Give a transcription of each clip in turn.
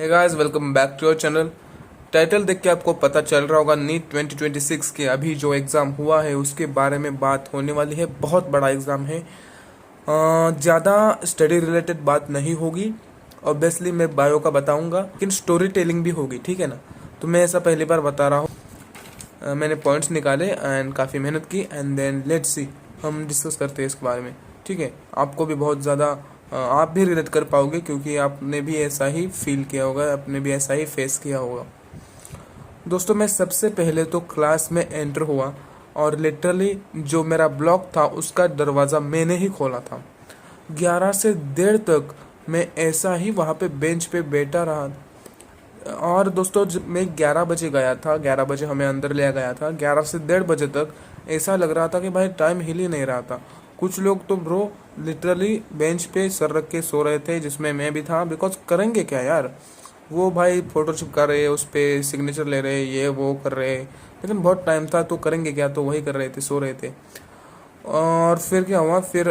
Hey guys, welcome back to your channel. Title देख के आपको पता चल रहा होगा नीट 2026 के अभी जो एग्ज़ाम हुआ है उसके बारे में बात होने वाली है। बहुत बड़ा एग्ज़ाम है। ज़्यादा स्टडी रिलेटेड बात नहीं होगी। ऑब्वियसली मैं बायो का बताऊंगा, लेकिन स्टोरी टेलिंग भी होगी, ठीक है ना। तो मैं ऐसा पहली बार बता रहा हूँ। मैंने पॉइंट्स निकाले एंड काफ़ी मेहनत की एंड देन लेट्स सी हम डिस्कस करते हैं इसके बारे में, ठीक है। आपको भी बहुत ज़्यादा आप भी रिलेट कर पाओगे क्योंकि आपने भी ऐसा ही फील किया होगा, आपने भी ऐसा ही फेस किया होगा। दोस्तों, मैं सबसे पहले तो क्लास में एंटर हुआ और लिटरली जो मेरा ब्लॉक था उसका दरवाज़ा मैंने ही खोला था। 11 से 1:30 तक मैं ऐसा ही वहाँ पे बेंच पे बैठा रहा। और दोस्तों, जब मैं 11 बजे गया था, 11 बजे हमें अंदर लिया गया था, 11 से 1:30 बजे तक ऐसा लग रहा था कि भाई टाइम हिल ही नहीं रहा था। कुछ लोग तो ब्रो लिटरली बेंच पे सर रख के सो रहे थे, जिसमें मैं भी था। बिकॉज करेंगे क्या यार, वो भाई फोटो चिपका रहे, उस पर सिग्नेचर ले रहे, ये वो कर रहे, लेकिन बहुत टाइम था तो करेंगे क्या, तो वही कर रहे थे, सो रहे थे। और फिर क्या हुआ, फिर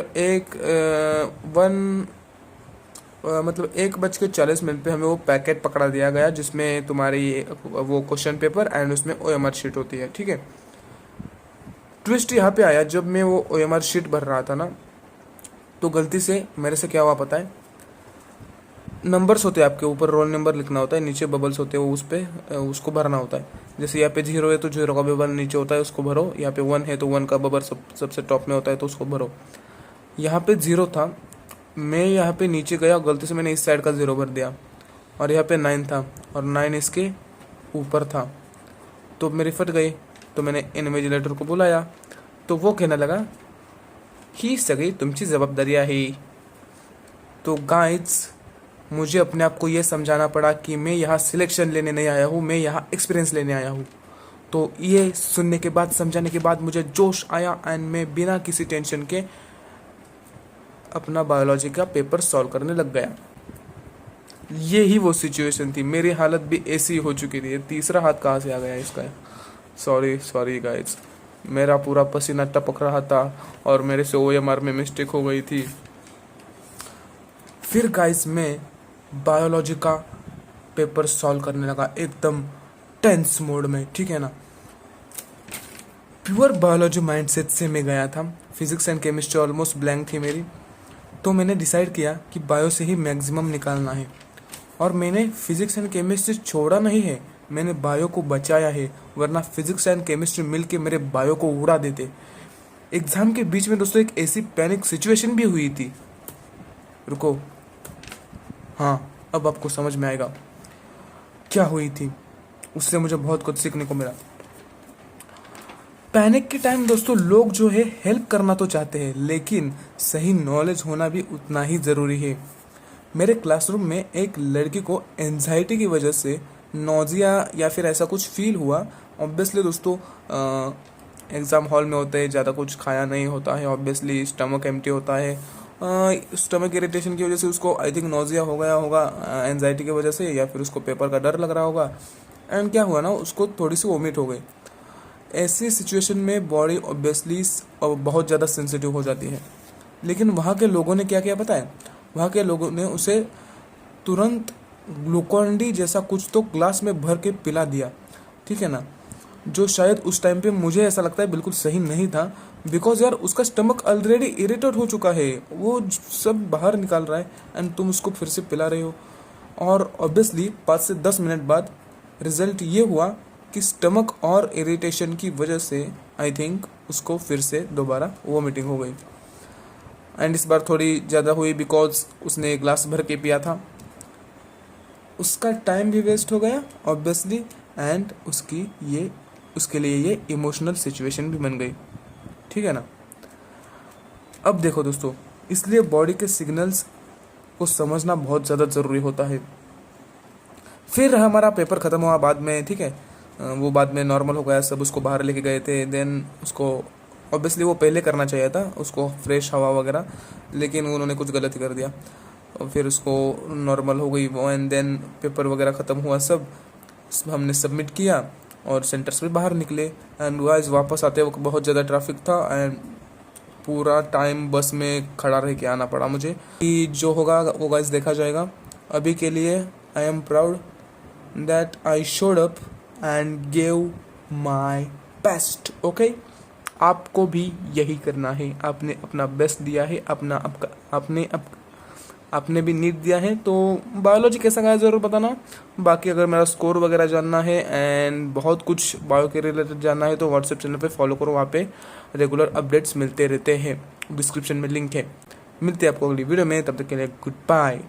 मतलब 1:40 पे हमें वो पैकेट पकड़ा दिया गया जिसमें तुम्हारी वो क्वेश्चन पेपर एंड उसमें OMR शीट होती है, ठीक है। ट्विस्ट यहाँ पे आया, जब मैं वो OMR शीट भर रहा था ना, तो गलती से मेरे से क्या हुआ पता है। नंबर्स होते हैं आपके ऊपर, रोल नंबर लिखना होता है, नीचे बबल्स होते हैं, वो उस पर उसको भरना होता है। जैसे यहाँ पे 0 है तो 0 का बबल नीचे होता है, उसको भरो। यहाँ पे 1 है तो 1 का बबल सबसे टॉप में होता है, तो उसको भरो। यहाँ पे 0 था, मैं यहाँ पे नीचे गया, गलती से मैंने इस साइड का 0 भर दिया। और यहाँ पे 9 था और 9 इसके ऊपर था, तो मेरी फट गई। तो मैंने इन्विजिलेटर को बुलाया, तो वो कहने लगा ही सगळी तुमची जवाबदारी आहे। तो गाइड्स, मुझे अपने आप को ये समझाना पड़ा कि मैं यहाँ सिलेक्शन लेने नहीं आया हूँ, मैं यहाँ एक्सपीरियंस लेने आया हूँ। तो ये सुनने के बाद, समझाने के बाद मुझे जोश आया एंड मैं बिना किसी टेंशन के अपना बायोलॉजी का पेपर सॉल्व करने लग गया। ये ही वो सिचुएशन थी, मेरी हालत भी ऐसी हो चुकी थी। तीसरा हाथ कहाँ से आ गया इसका, सॉरी गाइड्स। मेरा पूरा पसीना टपक रहा था और मेरे से OMR में मिस्टेक हो गई थी। फिर गाइस मैं बायोलॉजी का पेपर सॉल्व करने लगा एकदम टेंस मोड में, ठीक है ना। प्योर बायोलॉजी माइंडसेट से मैं गया था। Physics and chemistry almost blank थी मेरी, तो मैंने डिसाइड किया कि बायो से ही मैक्सिमम निकालना है। और मैंने फिजिक्स एंड केमिस्ट्री छोड़ा नहीं है, मैंने बायो को बचाया है, वरना फिजिक्स एंड केमिस्ट्री मिलके मेरे बायो को उड़ा देते। एग्जाम के बीच में दोस्तों एक ऐसी पैनिक सिचुएशन भी हुई थी। रुको, हाँ अब आपको समझ में आएगा क्या हुई थी। उससे मुझे बहुत कुछ सीखने को मिला। पैनिक के टाइम दोस्तों लोग जो है हेल्प करना तो चाहते हैं, लेकिन सही नॉलेज होना भी उतना ही ज़रूरी है। मेरे क्लासरूम में एक लड़की को एंजाइटी की वजह से नोजिया या फिर ऐसा कुछ फील हुआ। ऑब्वियसली दोस्तों एग्ज़ाम हॉल में होते हैं, ज़्यादा कुछ खाया नहीं होता है, ऑब्वियसली स्टमक एम्प्टी होता है। स्टमक इरिटेशन की वजह से उसको आई थिंक नोजिया हो गया होगा एंजाइटी की वजह से, या फिर उसको पेपर का डर लग रहा होगा। एंड क्या हुआ ना, उसको थोड़ी सी वोमिट हो गई। ऐसी सिचुएशन में बॉडी ऑब्वियसली बहुत ज़्यादा सेंसिटिव हो जाती है। लेकिन वहाँ के लोगों ने क्या किया पता है, वहाँ के लोगों ने उसे तुरंत ग्लूकॉन-डी जैसा कुछ तो ग्लास में भर के पिला दिया, ठीक है ना। जो शायद उस टाइम पे मुझे ऐसा लगता है बिल्कुल सही नहीं था, बिकॉज यार उसका स्टमक ऑलरेडी इरिटेट हो चुका है, वो सब बाहर निकाल रहा है एंड तुम उसको फिर से पिला रहे हो। और ऑब्वियसली 5 से 10 मिनट बाद रिजल्ट ये हुआ कि स्टमक और इरिटेशन की वजह से आई थिंक उसको फिर से दोबारा वोमिटिंग हो गई। एंड इस बार थोड़ी ज़्यादा हुई बिकॉज उसने ग्लास भर के पिया था। उसका टाइम भी वेस्ट हो गया ऑब्वियसली, एंड उसके लिए ये इमोशनल सिचुएशन भी बन गई, ठीक है ना। अब देखो दोस्तों, इसलिए बॉडी के सिग्नल्स को समझना बहुत ज़्यादा ज़रूरी होता है। फिर हमारा पेपर ख़त्म हुआ बाद में, ठीक है। वो बाद में नॉर्मल हो गया, सब उसको बाहर लेके गए थे। देन उसको ऑब्वियसली वो पहले करना चाहिए था, उसको फ्रेश हवा वगैरह, लेकिन उन्होंने कुछ गलत ही कर दिया। और फिर उसको नॉर्मल हो गई वो, एंड देन पेपर वगैरह ख़त्म हुआ, सब हमने सबमिट किया और सेंटर से बाहर निकले। एंड गाइस वापस आते वक्त बहुत ज़्यादा ट्रैफिक था एंड पूरा टाइम बस में खड़ा रह के आना पड़ा मुझे। कि जो होगा वो गाइस देखा जाएगा। अभी के लिए I am proud that I showed up and gave my best. Okay, आपको भी यही करना है। आपने अपना बेस्ट दिया है, आपने भी नीट दिया है। तो बायोलॉजी कैसा गया ज़रूर बताना। बाकी अगर मेरा स्कोर वगैरह जानना है एंड बहुत कुछ बायो के रिलेटेड जानना है तो व्हाट्सएप चैनल पे फॉलो करो, वहाँ पे रेगुलर अपडेट्स मिलते रहते हैं। डिस्क्रिप्शन में लिंक है। मिलते हैं आपको अगली वीडियो में, तब तक के लिए गुड बाय।